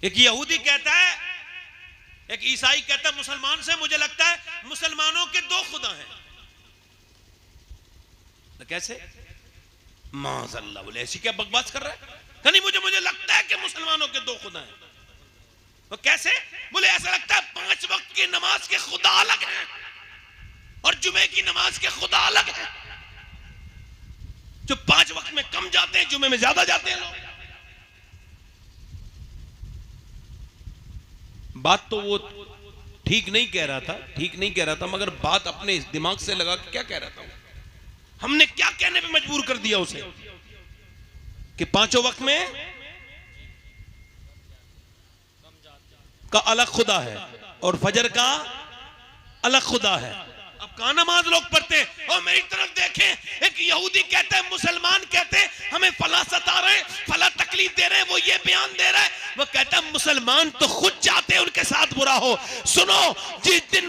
एक यहूदी कहता है, एक ईसाई कहता है मुसलमान से, मुझे लगता है मुसलमानों के दो खुदा हैं। तो कैसे? माज़अल्लाह, बोले ऐसी क्या बकवास कर रहा है? नहीं, मुझे लगता है कि मुसलमानों के दो खुदा हैं। तो कैसे? बोले ऐसा लगता है 5 वक्त की नमाज के खुदा अलग हैं और जुमे की नमाज के खुदा अलग हैं। जो 5 वक्त में कम जाते हैं, जुमे में ज्यादा जाते हैं लोग। बात तो वो ठीक नहीं कह रहा था, मगर बात अपने दिमाग से लगा के क्या कह रहा था। हमने क्या कहने पे मजबूर कर दिया उसे कि 5 वक्त में का अलग खुदा है और फजर का अलग खुदा है। अब कहां नमाज लोग पढ़ते हैं और मेरी तरफ देखें, एक यहूदी कहते हैं, मुसलमान कहते हैं हमें फला सता रहे हैं, फला तकलीफ दे रहे हैं, वो ये बयान दे रहा है। वो कहता है मुसलमान तो खुद चाहते हैं उनके साथ बुरा हो। सुनो, जिस दिन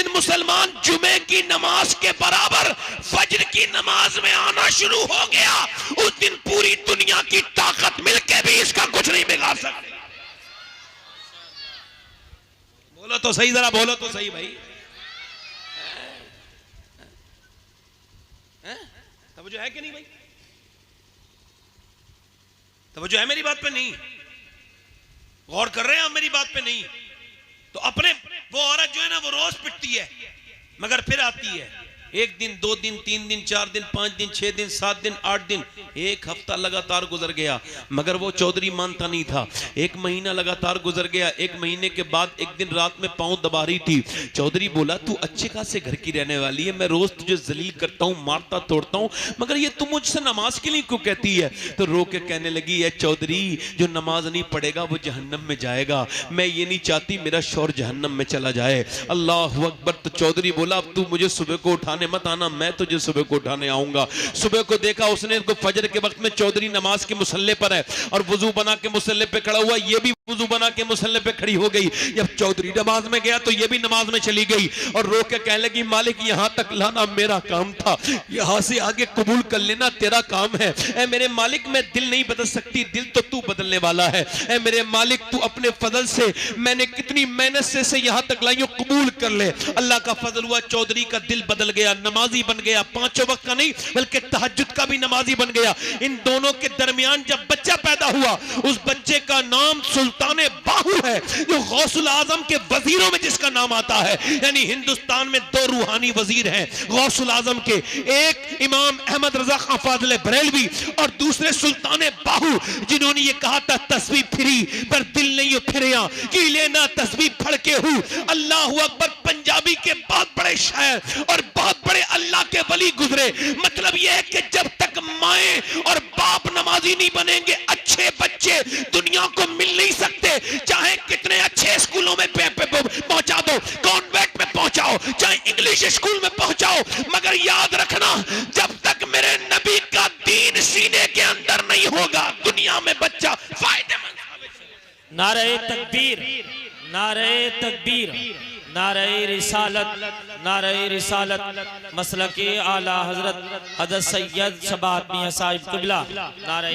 मुसलमान जुमे की नमाज के बराबर फजर की नमाज में आना शुरू हो गया, उस दिन पूरी दुनिया की ताकत मिलके भी इसका कुछ नहीं बिगाड़ सकती। बोलो तो सही, जरा बोलो तो सही भाई। तवज्जो है कि नहीं भाई? तवज्जो है मेरी बात पे? नहीं गौर कर रहे हैं आप मेरी बात पे? नहीं तो अपने वो औरत जो है ना, वो रोज पिटती है मगर फिर आती है। 1 दिन 2 दिन 3 दिन 4 दिन 5 दिन 6 दिन 7 दिन 8 दिन, 1 हफ्ता लगातार गुजर गया मगर वो चौधरी मानता नहीं था। 1 महीना लगातार गुजर गया। 1 महीने के बाद एक दिन रात में पांव दबा रही थी। चौधरी बोला, तू अच्छे खासे घर की रहने वाली है, मैं रोज तुझे जलील करता हूँ, मारता तोड़ता हूँ, मगर ये तू मुझसे नमाज के लिए क्यों कहती है? तो रो के कहने लगी, है चौधरी, जो नमाज नहीं पढ़ेगा वो जहन्नम में जाएगा। मैं ये नहीं चाहती मेरा शौहर जहन्नम में चला जाए। अल्लाह अकबर। तो चौधरी बोला, अब तू मुझे सुबह को उठाने मत आना, मैं तुझे सुबह को उठाने आऊंगा। सुबह को देखा उसने तो फजर के वक्त में चौधरी नमाज के मुसल्ले पर है और वुजू बना के मुसल्ले पे खड़ा हुआ, ये भी वुजू बना के मुसल्ले पे खड़ी हो गई। जब चौधरी नमाज में गया तो ये भी नमाज में चली गई और रो के कहने लगी, मालिक यहां तक लाना मेरा काम था, यहां से आगे कबूल कर लेना तेरा काम है। ऐ मेरे मालिक, मैं दिल नहीं बदल सकती, दिल तो तू बदलने वाला है। ऐ मेरे मालिक, तू अपने फजल से, मैंने कितनी मेहनत से यहां तक लाई हूं, कबूल कर ले। अल्लाह का फजल हुआ, चौधरी का दिल बदल गया, नमाजी बन गया। 5 वक्त का नहीं बल्कि तहज्जुद का भी नमाजी बन गया। इन दोनों के दरमियान जब बच्चा पैदा हुआ, उस बच्चे का नाम सुल्ताने बाहू है, जो गौसुल आजम के वजीरों में जिसका नाम आता है। यानी हिंदुस्तान में 2 रूहानी वजीर हैं गौसुल आजम के, एक इमाम अहमद रजा खां फाजिल बरेलवी और दूसरे सुल्ताने बाहू, जिन्होंने ये कहा था तस्बीह फिरी पर दिल नहीं फिरिया कि लेना तस्बीह फड़ के हूं। अल्लाह अकबर। पंजाबी के बहुत बड़े शायर और बहुत बड़े अल्लाह के वली गुजरे। मतलब यह है कि जब तक माए और बाप नमाजी नहीं बनेंगे, अच्छे बच्चे दुनिया को मिल नहीं सकते। चाहे कितने अच्छे स्कूलों में पहुंचा दो, कॉन्वेंट में पहुंचाओ, चाहे इंग्लिश स्कूल में पहुंचाओ, मगर याद रखना, जब तक मेरे नबी का दीन सीने के अंदर नहीं होगा, दुनिया में बच्चा फायदेमंद। नारे तकबीर, नारे तकबीर, नारे रिसालत, मसलके आला हजरत सैयद शबात मियां साहिब क़िबला।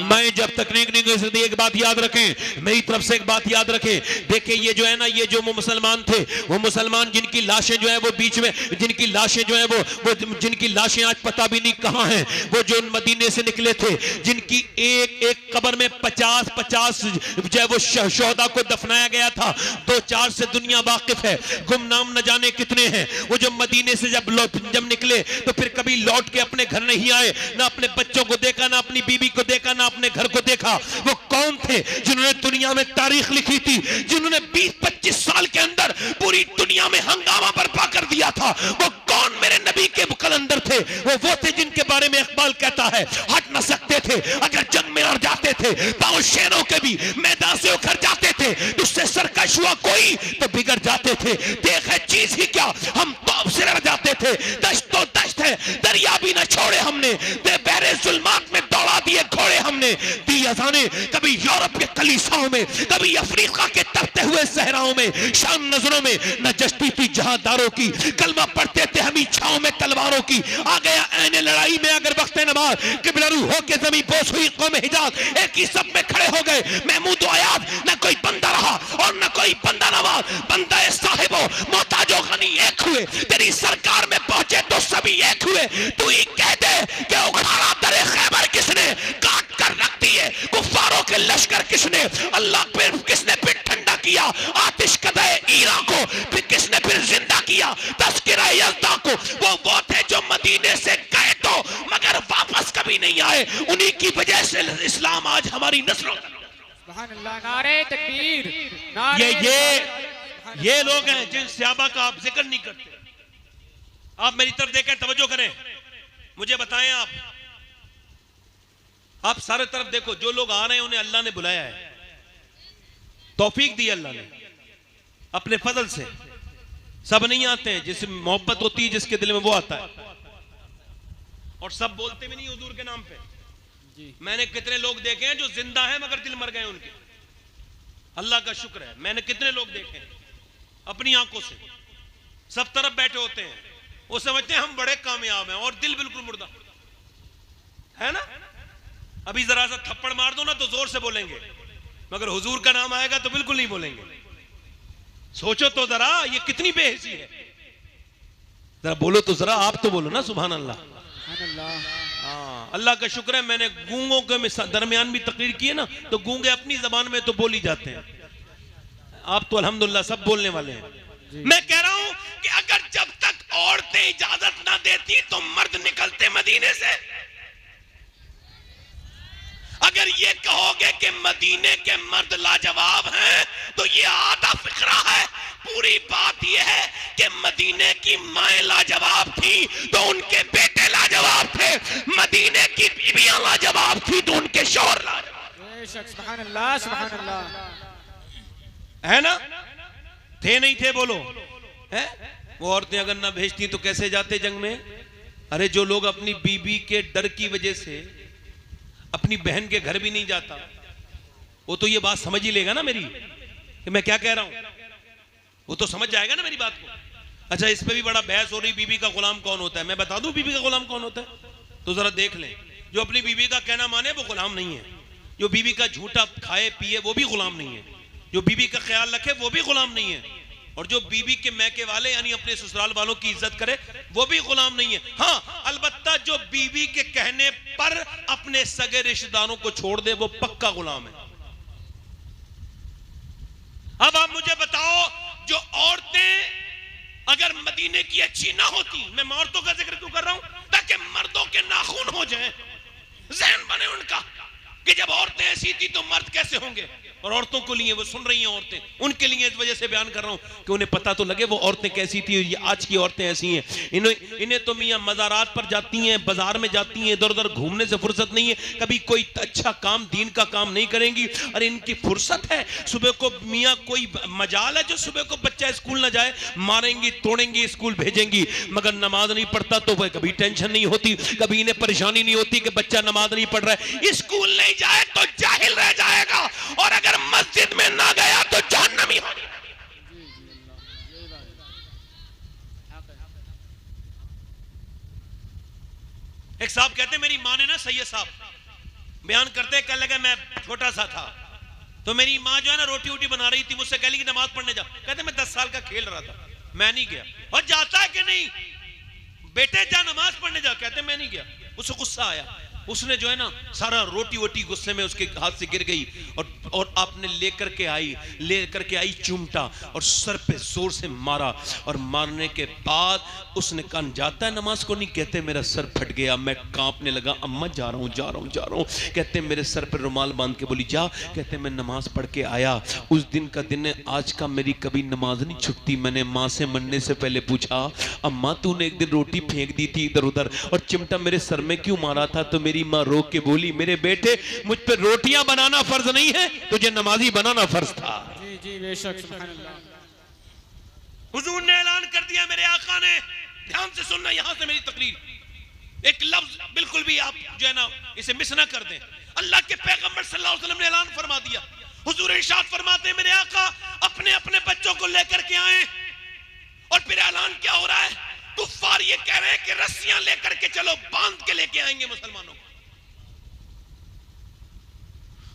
मैं जब तकनीक नहीं कर सकती, एक बात याद रखें, मेरी तरफ से एक बात याद रखें। देखिए ये जो है ना, ये जो मुसलमान थे, वो मुसलमान जिनकी लाशें जो है वो बीच में, जिनकी लाशें जो है वो जिनकी लाशें आज पता भी नहीं कहां हैं, वो जो मदीने से निकले थे, जिनकी एक कब्र में 50 जो है वो शहदा को दफनाया गया था। 2-4 से दुनिया वाकिफ है, गुमनाम न जाने कितने हैं। वो जो मदीने से जब निकले तो फिर कभी लौट के अपने घर नहीं आए, ना अपने बच्चों को देखा, ना अपनी बीवी को देखा, ना अपने घर को देखा। वो कौन थे जिन्होंने दुनिया में तारीख लिखी थी, जिन्होंने 20-25 साल के अंदर पूरी दुनिया में हंगामा बर्पा कर दिया था? वो कौन मेरे नबी के कलंदर थे? वो थे जिनके बारे में इकबाल कहता है, हट न सकते थे अगर जंग में हार जाते थे, पांव शेरों के भी मैदान से उखड़ जाते थे, उससे सरकश हुआ कोई तो बिगड़ जाते थे। देख है चीज ही क्या, हम तौब से लड़ जाते थे। दश्त तो दश्त है, दरिया भी न छोड़े हमने, बहरे जुल्मात में दौड़ा दिए घोड़े हमने, दी अज़ाने कभी यूरोप के कलीसाओं में, कभी अफ्रीका के तपते हुए सहराओं में, शाम नजरों में नजश्ती थी जहादारों की, कलमा पढ़ते थे हम छाओं में तलवारों की, आ गया ऐने लड़ाई में अगर वक्त नमाज, किबलरू हो के जमीन बोस हुई कौम हिजाज, एक ही सब में खड़े हो गए महमूद आयात, न कोई बंदा रहा और न कोई बंदा नवाज, बंदा साहिबो मोहताजो गनी एक हुए, तेरी सरकार में पहुंचे तो सभी एक हुए, तू ही कह दे कि उखाड़ा दरे खैबर किसने काट कर रख दिए, कुफारों के लश्कर किसने, अल्लाह पे किसने फिर ठंडा किया, आतिश कदे ईरा को फिर किसने फिर जिंदा किया, तस्किरा यज़दा को वो थे जो मदीने से गए तो मगर वापस कभी नहीं आए, उन्हीं की वजह से इस्लाम आज हमारी नस्लों नारे तकबीर, ये लोग हैं जिन सहाबा का आप जिक्र नहीं करते। आप मेरी तरफ देखें, तवज्जो करें, मुझे बताएं आप सारे तरफ देखो, जो लोग आ रहे हैं उन्हें अल्लाह ने बुलाया है, तौफीक दी अल्लाह ने अपने फजल से। सब नहीं आते हैं, जिससे मोहब्बत होती है जिसके दिल में वो आता है, और सब बोलते भी नहीं हुजूर के नाम पे। मैंने कितने लोग देखे हैं जो जिंदा हैं मगर दिल मर गए उनके, अल्लाह का शुक्र है। मैंने कितने लोग देखे हैं अपनी आंखों से, सब तरफ बैठे होते हैं, वो समझते हैं हम बड़े कामयाब हैं और दिल बिल्कुल मुर्दा है ना। अभी जरा सा थप्पड़ मार दो ना तो जोर से बोलेंगे, मगर हुजूर का नाम आएगा तो बिल्कुल नहीं बोलेंगे। सोचो तो जरा ये कितनी बेहिसी है, जरा बोलो तो जरा, आप तो बोलो ना सुभान अल्लाह। हाँ, अल्लाह का शुक्र है मैंने गूंगों के दरमियान भी तकरीर की है ना, तो गूंगे अपनी जबान में तो बोल ही जाते हैं, आप तो अल्हम्दुलिल्लाह सब बोलने वाले हैं। मैं कह रहा हूं कि अगर जब तक औरतें इजाजत ना देती तो मर्द निकलते मदीने से। अगर ये कहोगे कि मदीने के मर्द लाजवाब हैं तो ये आधा फिक्रा है। पूरी बात यह है कि मदीने की माएं लाजवाब थी तो उनके बेटे लाजवाब थे, मदीने की बीवियां लाजवाब थी तो उनके शौहर लाजवाब। सुभान अल्लाह, सुभान अल्लाह, है ना, थे नहीं थे बोलो है? वो औरतें अगर ना भेजती तो कैसे जाते जंग में? अरे जो लोग अपनी बीबी के डर की वजह से अपनी बहन के घर भी नहीं जाता, वो तो ये बात समझ ही लेगा ना मेरी कि मैं क्या कह रहा हूं, वो तो समझ जाएगा ना मेरी बात को। अच्छा, इस पे भी बड़ा बहस हो रही, बीबी का गुलाम कौन होता है? मैं बता दूं बीबी का गुलाम कौन होता है? तो जरा देख लें, जो अपनी बीबी का कहना माने वो गुलाम नहीं है, जो बीबी का झूठा खाए पिए वो भी गुलाम नहीं है, जो बीबी का ख्याल रखे वो भी गुलाम नहीं है, और जो बीबी के मैके वाले यानी अपने ससुराल वालों की इज्जत करे वो भी गुलाम नहीं है। हाँ, अलबत्ता जो बीबी के कहने पर अपने सगे रिश्तेदारों को छोड़ दे वो पक्का गुलाम है। अब आप मुझे बताओ, जो औरतें अगर मदीने की अच्छी ना होती, मैं औरतों का जिक्र क्यों कर रहा हूं? ताकि मर्दों के नाखून हो जाएं, ज़हन बने उनका कि जब औरतें ऐसी थी तो मर्द कैसे होंगे। और औरतों को लिए वो सुन रही हैं, औरतें उनके लिए इस वजह से बयान कर रहा हूं कि उन्हें पता तो लगे वो औरतें कैसी थी, ये आज की औरतें ऐसी हैं। इन्हें तो मियां मज़ारात पर जाती हैं, बाजार में जाती हैं, इधर उधर घूमने से फुर्सत नहीं है, कभी कोई अच्छा काम दीन का काम नहीं करेंगी। अरे इनकी फुर्सत है, सुबह को मियां कोई मजाल है जो सुबह को बच्चा स्कूल ना जाए, मारेंगी तोड़ेंगी स्कूल भेजेंगी, मगर नमाज नहीं पढ़ता तो वह कभी टेंशन नहीं होती, कभी इन्हें परेशानी नहीं होती कि बच्चा नमाज नहीं पढ़ रहा है। स्कूल नहीं जाए तो जाहिल रह जाएगा, और अगर मस्जिद में ना गया तो जहन्नमी होगी। एक साहब कहते मेरी माँ ने ना, सैयद साहब बयान करते, कह लगा मैं छोटा सा था तो मेरी माँ जो है ना रोटी वोटी बना रही थी, मुझसे कह ली कि नमाज पढ़ने जा। कहते मैं 10 साल का खेल रहा था, मैं नहीं गया। और जाता है कि नहीं बेटे, जा नमाज पढ़ने जा। कहते मैं नहीं गया। उसे गुस्सा आया, उसने जो है ना सारा रोटी वोटी गुस्से में उसके हाथ से गिर गई, और आपने लेकर के आई चिमटा और सर पे जोर से मारा, और मारने के बाद उसने कहा जाता है नमाज को? नहीं। कहते मेरा सर फट गया, मैं कांपने लगा, अम्मा जा रहा हूँ। कहते मेरे सर पर रुमाल बांध के बोली जा। कहते मैं नमाज पढ़ के आया, उस दिन का दिन है, आज का मेरी कभी नमाज नहीं छूटती। मैंने माँ से मरने से पहले पूछा, अम्मा तूने एक दिन रोटी फेंक दी थी इधर उधर और चिमटा मेरे सर में क्यों मारा था? तो मेरी माँ रोक के बोली, मेरे बेटे मुझ पर रोटियां बनाना फर्ज नहीं है, तुझे नमाजी बनाना फर्ज था। जी जी बेशक, सुभान अल्लाह। हुजूर ने ऐलान कर दिया, मेरे आका ने, ध्यान से सुनना यहां से मेरी तकरीर, एक लफ्ज बिल्कुल भी आप जो है ना इसे मिस ना कर दें। अल्लाह के पैगंबर सल्लल्लाहु अलैहि वसल्लम ने ऐलान फरमा दिया, हुजूर इरशाद फरमाते हैं मेरे आका अपने अपने बच्चों को लेकर के आए। और फिर ऐलान क्या हो रहा है, कुफ्फार ये कह रहे हैं कि रस्सियां लेकर के चलो, बांध के लेके आएंगे मुसलमानों को,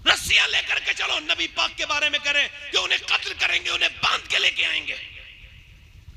रस्सियां लेकर के चलो। नबी पाक के बारे में कह रहे हैं कि उन्हें कत्ल करेंगे, उन्हें बांध के लेके आएंगे।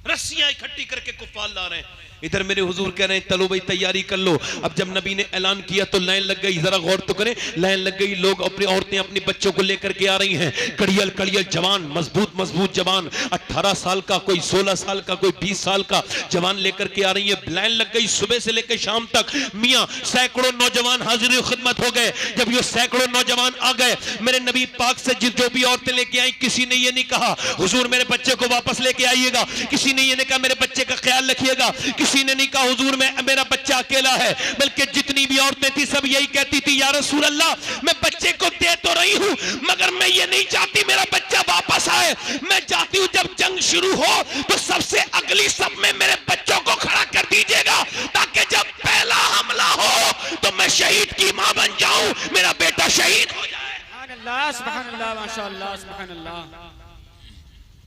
रस्सियां इकट्ठी करके कुफ्फार ला रहे हैं। इधर मेरे हुजूर कह रहे हैं चलो भाई तैयारी कर लो। अब जब नबी ने ऐलान किया तो लाइन लग गई, जरा गौर तो करें, लाइन लग गई, लोग अपनी औरतें अपने बच्चों को लेकर के आ रही हैं, कड़ियल कड़ियल जवान, मजबूत मजबूत जवान, 18 साल का, कोई 16 साल का, कोई 20 साल का जवान लेकर के आ रही है। लाइन लग गई सुबह से लेकर शाम तक। मियां सैकड़ों नौजवान हाजिर खिदमत हो गए। जब ये सैकड़ों नौजवान आ गए, मेरे नबी पाक से जो भी औरतें लेके आई, किसी ने ये नहीं कहा हुजूर मेरे बच्चे को वापस लेके आइएगा, किसी ने ये नहीं कहा मेरे बच्चे का ख्याल रखिएगा, किसी ने नहीं कहा हुजूर मेरा बच्चा अकेला है, बल्कि जितनी भी औरतें थी सब यही कहती थी या रसूल अल्लाह मैं बच्चे को दे तो रही हूं मगर मैं ये नहीं चाहती मेरा बच्चा वापस आए, मैं चाहती हूं जब जंग शुरू हो तो सबसे अगली सब में मेरे बच्चों को खड़ा कर दीजिएगा ताकि जब पहला हमला हो तो मैं शहीद की मां बन जाऊं, मेरा बेटा शहीद हो जाए। सुभान अल्लाह, सुभान अल्लाह, माशाअल्लाह, सुभान अल्लाह।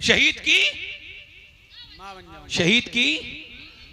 शहीद की मां बन जाओ, शहीद की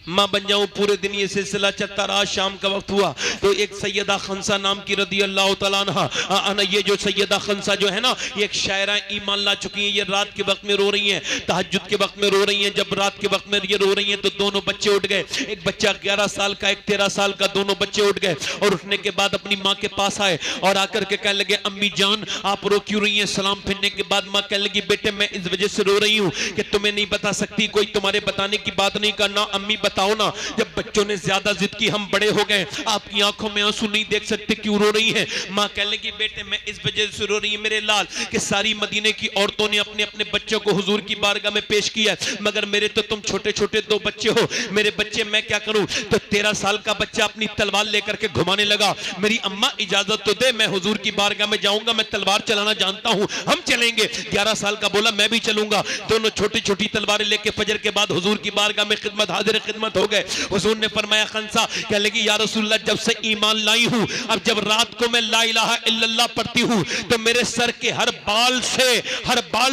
मां बन जाऊं। पूरे दिन ये सिलसिला चलता रहा। शाम का वक्त हुआ तो एक सैयदा खंसा नाम की रदी अल्लाह तआला अन्हा, ये जो सैयदा खंसा जो है ना, ये एक शायरा ईमान ला चुकी हैं। ये रात के वक्त में रो रही हैं, तहज्जुद के वक्त में रो रही हैं। जब रात के वक्त में ये रो रही हैं तो दोनों बच्चे उठ गए, एक बच्चा 11 साल का, एक 13 साल का, दोनों बच्चे उठ गए और उठने के बाद अपनी माँ के पास आए और आकर के कहने लगे अम्मी जान आप रो क्यों रही हैं। सलाम फिरने के बाद माँ कहने लगी बेटे मैं इस वजह से रो रही हूँ कि तुम्हें नहीं बता सकती, कोई तुम्हारे बताने की बात नहीं करना। अम्मी बताओ ना, जब बच्चों ने ज्यादा जिद की, हम बड़े हो गए, आपकी आंखों में आंसू नहीं देख सकते, क्यों रो रही हैं। मां कहने लगी बेटे मैं इस वजह से रो रही हूं मेरे लाल कि सारी मदीने की औरतों ने अपने अपने बच्चों को हुजूर की बारगाह में पेश किया, मगर मेरे तो तुम छोटे छोटे 2 बच्चे हो, मेरे बच्चे मैं क्या करूं। तो 13 साल का बच्चा अपनी तलवार लेकर के घुमाने लगा, मेरी अम्मा इजाजत तो दे, मैं हुजूर की बारगाह में जाऊंगा, मैं तलवार चलाना जानता हूं, हम चलेंगे। 11 साल का बोला मैं भी चलूंगा। दोनों छोटी छोटी तलवारें लेके फजर के बाद हुजूर की बारगाह में खिदमत हाजिर खिदमत हो गए। हुजूर ने फरमाया खंसा कह लगी या रसूलल्लाह जब से ईमान लाई हूं, अब जब रात को मैं ला इलाहा इल्लल्लाह पढ़ती हूं तो मेरे सर के हर बाल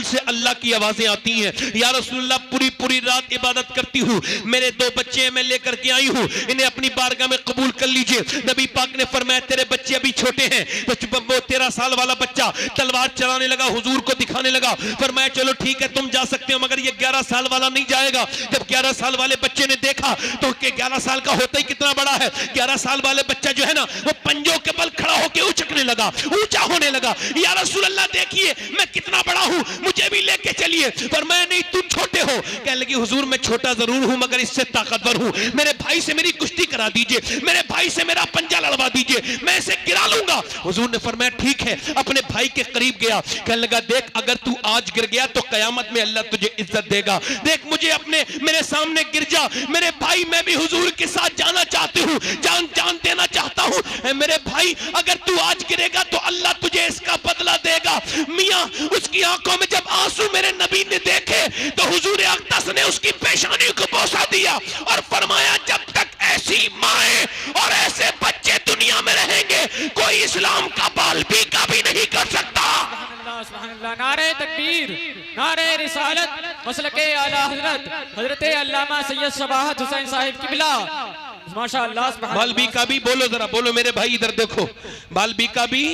से अल्लाह की आवाजें आती हैं। या रसूलल्लाह पूरी पूरी रात इबादत करती हूं, मेरे 2 बच्चे मैं लेकर के आई हूं, इन्हें अपनी बारगाह में कबूल कर लीजिए। नबी पाक ने फरमाया तेरे बच्चे अभी छोटे हैं। तो वो 13 साल वाला बच्चा तलवार चलाने लगा, हुजूर को दिखाने लगा। फरमाया चलो ठीक है तुम जा सकते हो, मगर ये 11 साल वाला नहीं जाएगा। जब 11 साल वाले बच्चे ने देखा तो 11 साल का होता ही कितना बड़ा है, 11 साल वाले बच्चा जो है ना वो पंजों के बल खड़ा होकर उछकने लगा, ऊंचा होने लगा। या रसूल अल्लाह देखिए मैं कितना बड़ा हूं, मुझे भी लेके चलिए। पर मैं नहीं तुम छोटे हो। कहने लगी हुजूर मैं छोटा जरूर हूं मगर इससे ताकतवर हूं, मेरे भाई से मेरी कुश्ती करा दीजिए, मेरे भाई से मेरा पंजा लड़वा दीजिए, मैं इसे गिरा लूंगा। हुजूर ने फरमाया ठीक है। अपने भाई के करीब गया, कहने लगा देख अगर तू आज गिर गया तो कयामत में अल्लाह तुझे इज्जत देगा, देख मुझे अपने मेरे सामने गिर जा मेरे भाई, मैं भी हुजूर के साथ जाना चाहती हूँ, जान देना चाहता हूँ। मेरे भाई अगर तू आज गिरेगा तो अल्लाह तुझे इसका बदला देगा। मियां उसकी आंखों में जब आंसू मेरे नबी ने देखे तो हुजूर अक़दस ने उसकी पेशानी को बोसा दिया और फरमाया जब तक ऐसी माएं और ऐसे बच्चे दुनिया में रहेंगे कोई इस्लाम का बाल भी कभी नहीं कर सकता। सुभान अल्लाह, नारे तकबीर, नारे रिसालत, मसलके आला हजरत हजरत अल्लामा सैयद शबाहत हुसैन साहिब किबला माशाअल्लाह। बाल्मीका भी बोलो, जरा बोलो मेरे भाई इधर देखो, बाल्मीका भी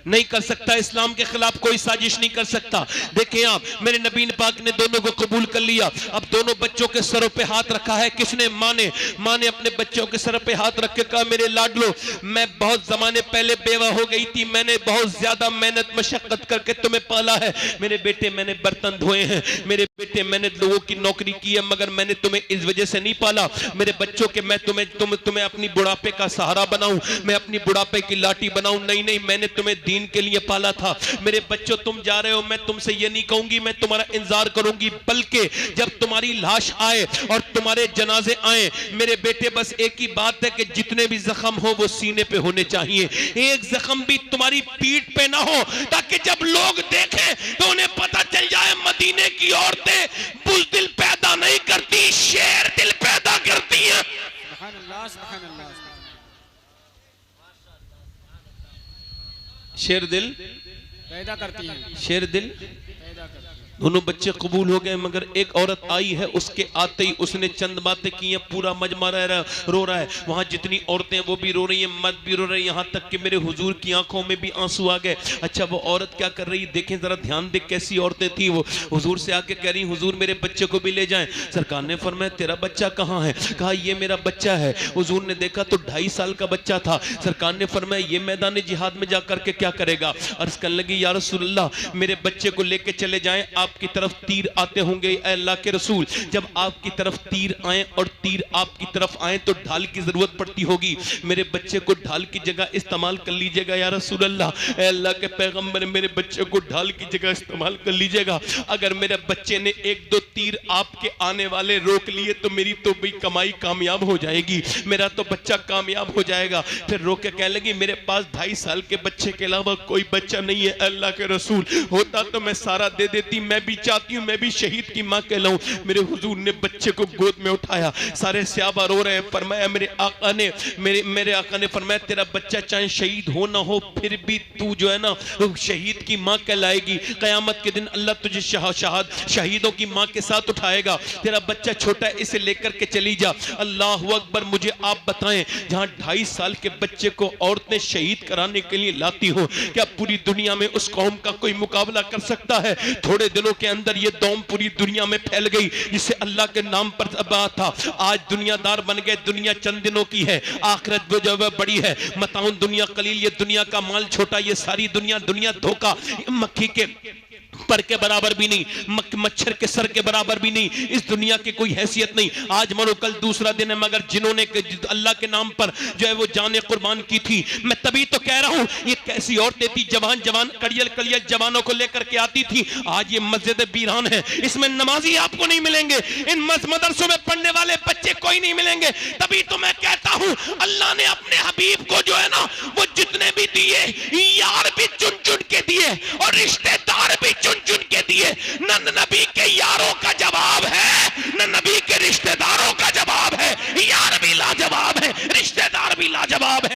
नहीं कर सकता, इस्लाम के खिलाफ कोई साजिश नहीं कर सकता। देखें आप मेरे नबी पाक ने दोनों को कबूल कर लिया। अब दोनों बच्चों के सरों पे हाथ रखा है, किसने? माँ ने अपने बच्चों के सर पे हाथ रख के कहा मेरे लाडलो मैं बहुत जमाने पहले बेवा हो गई थी, मैंने बहुत ज्यादा मेहनत मशक्कत करके तुम्हें पाला है। मेरे बेटे मैंने बर्तन धोए हैं, मेरे बेटे मैंने लोगों की नौकरी की है, मगर मैंने तुम्हें इस वजह से नहीं पाला मेरे बच्चों के मैं तुम्हें अपनी बुढ़ापे का सहारा बनाऊं, मैं अपनी बुढ़ापे की लाठी बनाऊं। नहीं, मैंने तुम्हें दीन के लिए पाला था। मेरे बच्चों तुम जा रहे हो, मैं तुमसे ये नहीं कहूंगी मैं तुम्हारा इंतजार करूंगी, बल्कि जब तुम्हारी लाश आए और तुम्हारे जनाजे आए मेरे बेटे बस एक ही बात है कि जितने भी जख्म हो वो सीने पे होने चाहिए, एक जख्म भी तुम्हारी पीठ पे ना हो, ताकि जब लोग देखें तो उन्हें पता चल जाए मदीने की औरतें बुज़दिल पैदा नहीं करती, शेर दिल पैदा करती हैं। अल्लाह, सुभान अल्लाह। शेर दिल पैदा करती हैं, शेर दिल पैदा करती हैं। दोनों बच्चे कबूल हो गए, मगर एक औरत आई है, उसके आते ही उसने चंद बातें की हैं, पूरा मजमा रो रहा है। वहां जितनी औरतें हैं वो भी रो रही हैं, मर्द भी रो रहे हैं, यहाँ तक कि मेरे हुजूर की आंखों में भी आंसू आ गए। अच्छा वो औरत क्या कर रही, देखें जरा ध्यान दे कैसी औरतें थी वो। हुजूर से आके कह रही, हुजूर मेरे बच्चे को भी ले जाएं। सरकार ने फरमाया तेरा बच्चा कहाँ है? कहा ये मेरा बच्चा है। हुजूर ने देखा तो 2.5 साल का बच्चा था। सरकार ने फरमाया ये मैदान जिहाद में जा करके क्या करेगा? अर्ज करने लगी या रसूलल्लाह मेरे बच्चे को लेके चले जाएं, आपकी तरफ तीर आते होंगे ऐ अल्लाह के रसूल। जब आपकी तरफ तीर आए और तीर आपकी तरफ आए तो ढाल की जरूरत पड़ती होगी, मेरे बच्चे को ढाल की जगह इस्तेमाल कर लीजिएगा या रसूल अल्लाह। ऐ अल्लाह के पैगंबर मेरे बच्चे को ढाल की जगह इस्तेमाल कर लीजिएगा। अगर मेरे बच्चे ने 1-2 तीर आपके आने वाले रोक लिए तो मेरी तो भी कमाई कामयाब हो जाएगी, मेरा तो बच्चा कामयाब हो जाएगा। फिर रोक के कहने लगी मेरे पास 2.5 साल के बच्चे के अलावा कोई बच्चा नहीं है अल्लाह के रसूल, होता तो मैं सारा दे देती, मैं भी चाहती हूं मैं भी शहीद की मां कहलाऊं। मेरे हुजूर ने बच्चे को गोद में उठाया, सारे सहाबा रो रहे हैं। फरमाया मेरे आका ने फरमाया तेरा बच्चा चाहे शहीद हो ना हो फिर भी तू जो है ना शहीद की मां कहलाएगी। कयामत के दिन अल्लाह तुझे शहीदों की मां के साथ उठाएगा। तेरा बच्चा छोटा है, इसे लेकर के चली जा। अल्लाह अकबर। मुझे आप बताएं जहां 2.5 साल के बच्चे को औरतें शहीद कराने के लिए लाती हो, क्या पूरी दुनिया में उस कौम का कोई मुकाबला कर सकता है? थोड़े दिनों के अंदर ये दौम पूरी दुनिया में फैल गई, जिसे अल्लाह के नाम पर बात था। आज दुनियादार बन गए, दुनिया चंद दिनों की है, आखिरत जो है बड़ी है। मताउन दुनिया कलील, ये दुनिया का माल छोटा, ये सारी दुनिया धोखा, मक्खी के पर के बराबर भी नहीं, मच्छर के सर के बराबर भी नहीं, इस दुनिया की कोई हैसियत नहीं। आज मरो कल दूसरा दिन है, मगर जिन्होंने अल्लाह के नाम पर जो है वो जाने कुर्बान की थी, मैं तभी तो कह रहा हूं ये कैसी औरतें थी, जवान कड़ियल जवानों को लेकर के आती थी। आज ये मस्जिद वीरान है, इसमें नमाजी आपको नहीं मिलेंगे, इन मदरसों में पढ़ने वाले बच्चे कोई नहीं मिलेंगे। तभी तो मैं कहता हूं अल्लाह ने अपने हबीब को जो है ना वो जितने भी दिए, यार भी चुन चुन के दिए और रिश्तेदार भी चुन के दिए। न नबी के यारों का जवाब है, न नबी के रिश्तेदारों का जवाब है। यार भी लाजवाब है, रिश्तेदार भी लाजवाब है।